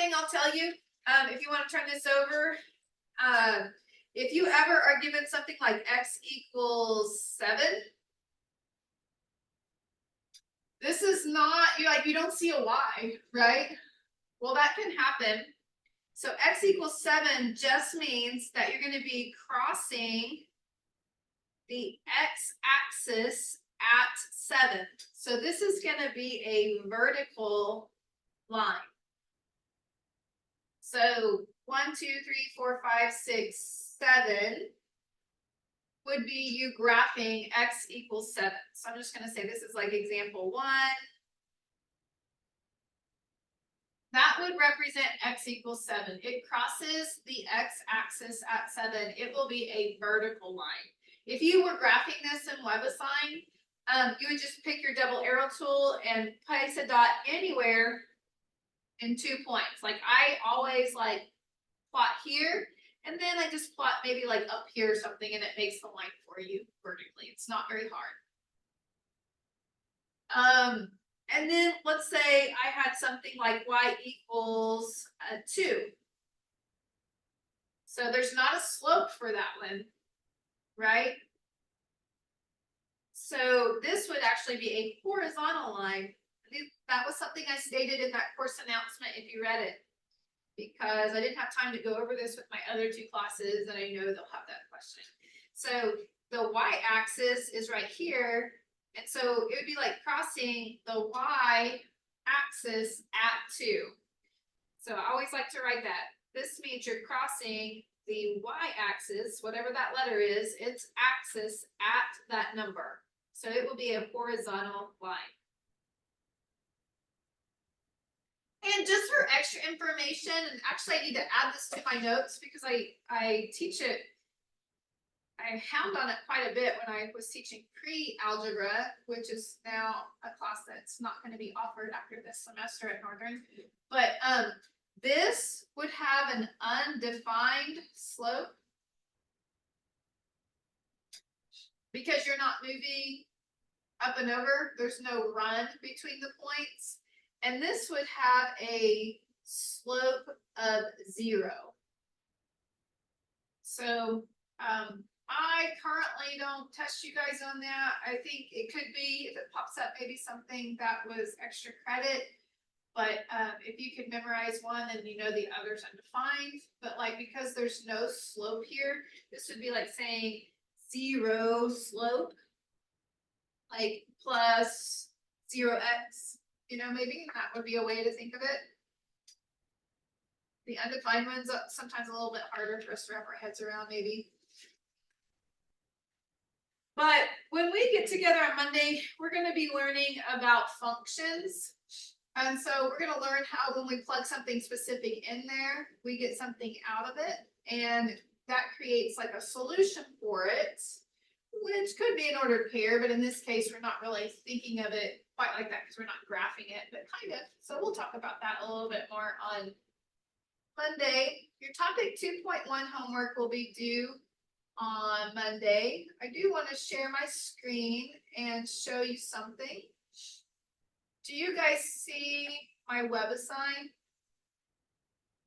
thing I'll tell you, if you want to turn this over, if you ever are given something like x equals 7, this is not, you don't see a y, right? Well, that can happen. So x equals 7 just means that you're going to be crossing the x-axis at 7. So this is going to be a vertical line. So 1, 2, 3, 4, 5, 6, 7 would be you graphing x equals 7. So I'm just going to say this is like example 1. That would represent x equals 7. It crosses the x-axis at 7. It will be a vertical line. If you were graphing this in WebAssign, you would just pick your double arrow tool and place a dot anywhere in 2 points. Like I always like plot here, and then I just plot maybe like up here or something, and it makes the line for you vertically. It's not very hard. And then let's say I had something like y equals 2. So there's not a slope for that one, right? So this would actually be a horizontal line. That was something I stated in that course announcement if you read it, because I didn't have time to go over this with my other 2 classes, and I know they'll have that question. So the y-axis is right here, and so it would be like crossing the y-axis at 2. So I always like to write that. This means you're crossing the y-axis, whatever that letter is, its axis at that number. So it will be a horizontal line. And just for extra information, and actually I need to add this to my notes because I teach it, I hound on it quite a bit when I was teaching pre-algebra, which is now a class that's not going to be offered after this semester at Northern. But this would have an undefined slope because you're not moving up and over. There's no run between the points. And this would have a slope of 0. So I currently don't test you guys on that. I think it could be, if it pops up, maybe something that was extra credit. But if you could memorize one and you know the other's undefined, but like because there's no slope here, this would be like saying 0 slope, like plus 0x. You know, maybe that would be a way to think of it. The undefined ones are sometimes a little bit harder for us to wrap our heads around, maybe. But when we get together on Monday, we're going to be learning about functions. And so we're going to learn how when we plug something specific in there, we get something out of it. And that creates like a solution for it, which could be an ordered pair. But in this case, we're not really thinking of it quite like that because we're not graphing it, but kind of. So we'll talk about that a little bit more on Monday. Your topic 2.1 homework will be due on Monday. I do want to share my screen and show you something. Do you guys see my WebAssign?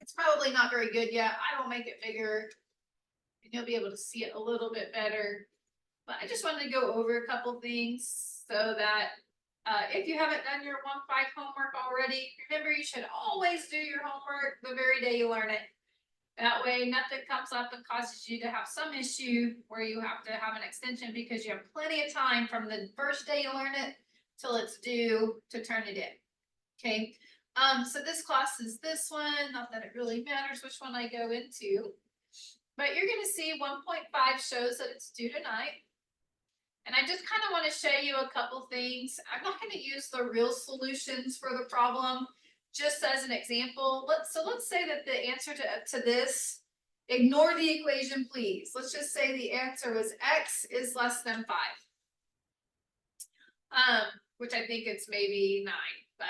It's probably not very good yet. I will make it bigger and you'll be able to see it a little bit better. But I just wanted to go over a couple things so that if you haven't done your 1-5 homework already, remember you should always do your homework the very day you learn it. That way nothing comes up and causes you to have some issue where you have to have an extension because you have plenty of time from the first day you learn it till it's due to turn it in. Okay, so this class is this one, not that it really matters which one I go into, but you're going to see 1.5 shows that it's due tonight. And I just kind of want to show you a couple things. I'm not going to use the real solutions for the problem, just as an example. Let's say that the answer to this, ignore the equation, please. Let's just say the answer was x is less than 5. Which I think it's maybe 9, but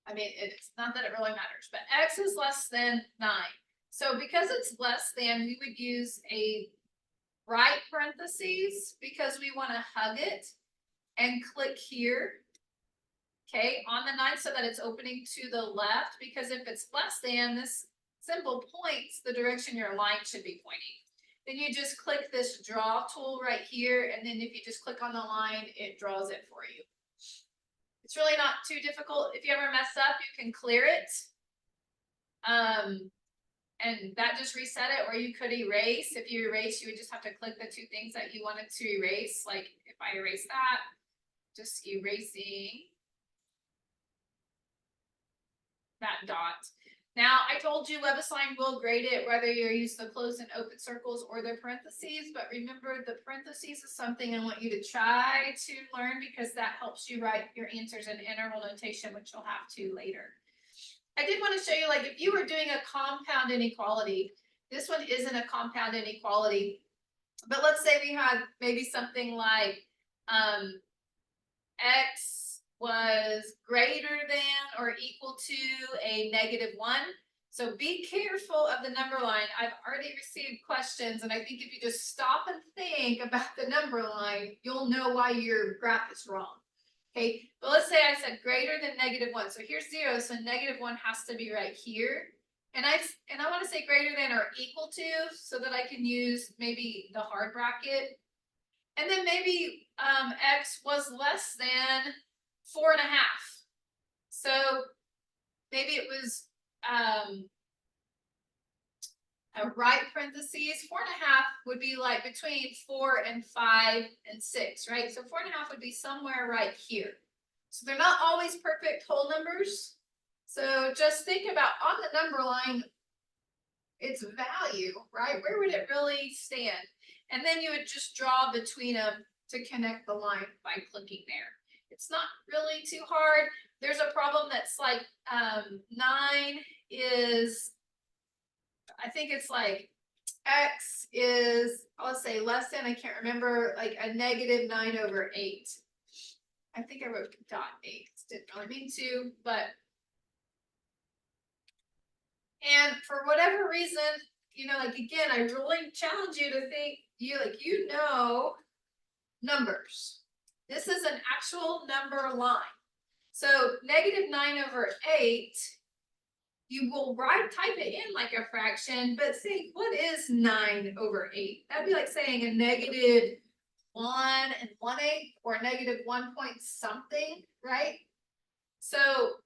I mean, it's not that it really matters, but x is less than 9. So because it's less than, we would use a right parentheses because we want to hug it and click here. okay, on the 9 so that it's opening to the left, because if it's less than, this symbol points the direction your line should be pointing. Then you just click this draw tool right here, and then if you just click on the line, it draws it for you. It's really not too difficult. If you ever mess up, you can clear it. And that just reset it, or you could erase. If you erase, you would just have to click the 2 things that you wanted to erase. Like if I erase that, just erasing that dot. Now, I told you WebAssign will grade it whether you're using the closed and open circles or the parentheses, but remember the parentheses is something I want you to try to learn because that helps you write your answers in interval notation, which you'll have to later. I did want to show you, like if you were doing a compound inequality, this one isn't a compound inequality, but let's say we had maybe something like x was greater than or equal to a -1. So be careful of the number line. I've already received questions, and I think if you just stop and think about the number line, you'll know why your graph is wrong. Okay, but let's say I said greater than -1. So here's 0, so -1 has to be right here. And I want to say greater than or equal to so that I can use maybe the hard bracket. And then maybe x was less than 4.5. So maybe it was a right parentheses. 4.5 would be like between 4 and 5 and 6, right? So 4.5 would be somewhere right here. So they're not always perfect whole numbers. So just think about on the number line, its value, right? Where would it really stand? And then you would just draw between them to connect the line by clicking there. It's not really too hard. There's a problem that's like 9 is, I think it's like x is, let's say less than, I can't remember, like a -9/8. I think I wrote .8. Didn't really mean to, but. And for whatever reason, you know, like again, I really challenge you to think, you know numbers. This is an actual number line. So -9/8, you will type it in like a fraction, but think, what is 9/8? That'd be like saying a -1 1/8 or -1 point something, right? So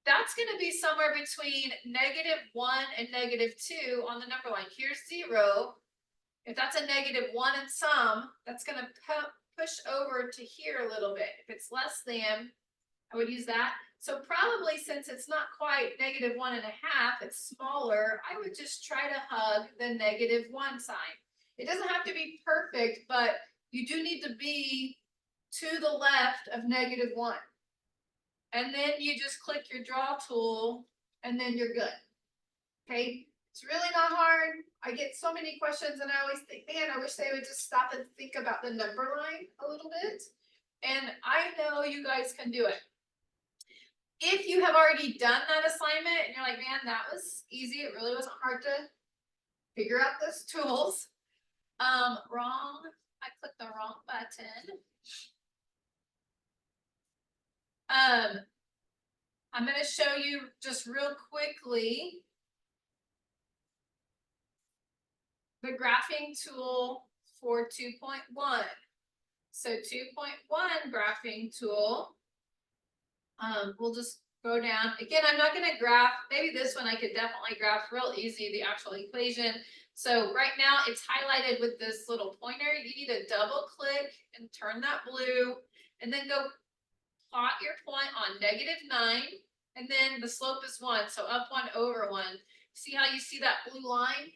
that's going to be somewhere between -1 and -2 on the number line. Here's 0. If that's a -1 in some, that's going to push over to here a little bit. If it's less than, I would use that. So probably since it's not quite -1.5, it's smaller, I would just try to hug the -1 sign. It doesn't have to be perfect, but you do need to be to the left of -1. And then you just click your draw tool and then you're good. Okay, it's really not hard. I get so many questions and I always think, man, I wish they would just stop and think about the number line a little bit. And I know you guys can do it. If you have already done that assignment and you're like, man, that was easy. It really wasn't hard to figure out those tools. Wrong. I clicked the wrong button. I'm going to show you just real quickly the graphing tool for 2.1. So 2.1 graphing tool, we'll just go down. Again, I'm not going to graph. Maybe this one I could definitely graph real easy, the actual equation. So right now it's highlighted with this little pointer. You need to double click and turn that blue and then go plot your point on -9, and then the slope is 1, so up 1 over 1. See how you see that blue line?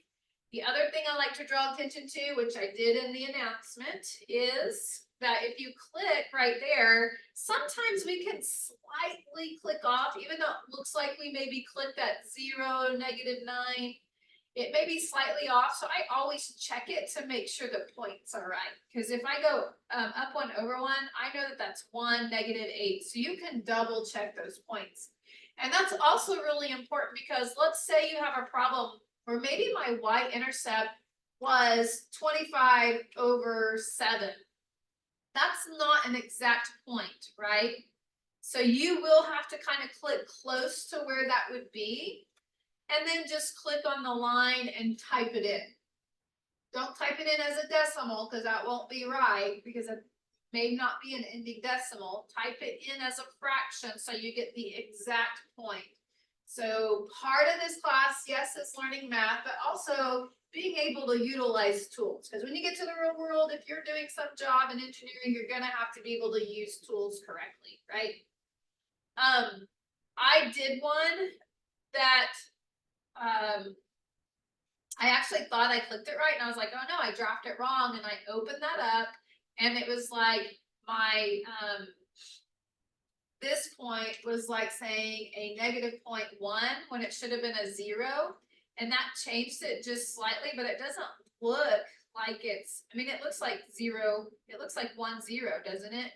The other thing I like to draw attention to, which I did in the announcement, is that if you click right there, sometimes we can slightly click off, even though it looks like we maybe clicked at 0, -9. It may be slightly off, so I always check it to make sure the points are right. Because if I go up 1 over 1, I know that that's 1, -8. So you can double check those points. And that's also really important because let's say you have a problem where maybe my y-intercept was 25/7. That's not an exact point, right? So you will have to kind of click close to where that would be, and then just click on the line and type it in. Don't type it in as a decimal because that won't be right, because it may not be an ending decimal. Type it in as a fraction so you get the exact point. So part of this class, yes, is learning math, but also being able to utilize tools. Because when you get to the real world, if you're doing some job in engineering, you're going to have to be able to use tools correctly, right? I did one that I actually thought I clicked it right, and I was like, oh no, I dropped it wrong, and I opened that up, and it was like my this point was like saying a -0.1 when it should have been a 0, and that changed it just slightly, but it doesn't look like it's, I mean, it looks like 0, it looks like 1 0, doesn't it?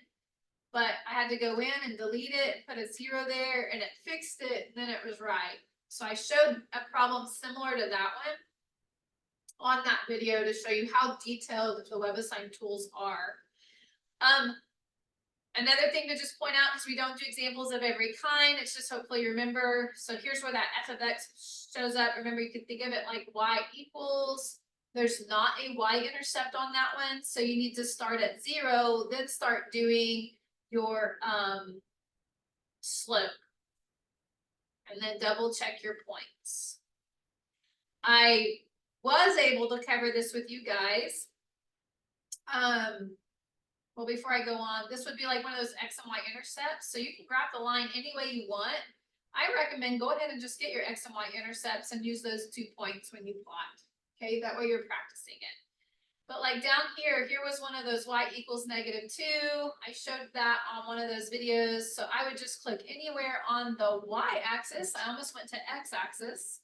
But I had to go in and delete it, put a 0 there, and it fixed it, and then it was right. So I showed a problem similar to that one on that video to show you how detailed the WebAssign tools are. Another thing to just point out, because we don't do examples of every kind, it's just hopefully you remember. So here's where that f of x shows up. Remember, you could think of it like y equals. There's not a y-intercept on that one, so you need to start at 0, then start doing your slope, and then double check your points. I was able to cover this with you guys. Well, before I go on, this would be like one of those x and y intercepts. So you can graph the line any way you want. I recommend go ahead and just get your x and y intercepts and use those 2 points when you plot. Okay, that way you're practicing it. But like down here, here was one of those y equals -2. I showed that on one of those videos. So I would just click anywhere on the y-axis. I almost went to x-axis.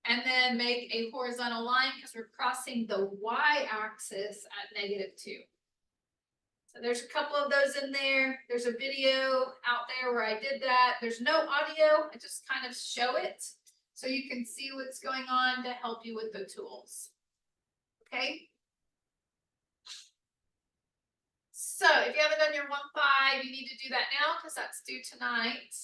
And then make a horizontal line because we're crossing the y-axis at -2. So there's a couple of those in there. There's a video out there where I did that. There's no audio. I just kind of show it so you can see what's going on to help you with the tools. Okay. So if you haven't done your 1-5, you need to do that now because that's due tonight.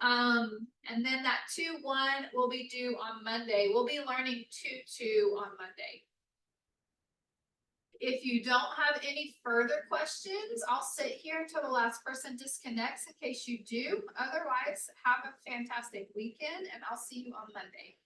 And then that 2-1 will be due on Monday. We'll be learning 2-2 on Monday. If you don't have any further questions, I'll sit here until the last person disconnects in case you do. Otherwise, have a fantastic weekend, and I'll see you on Monday.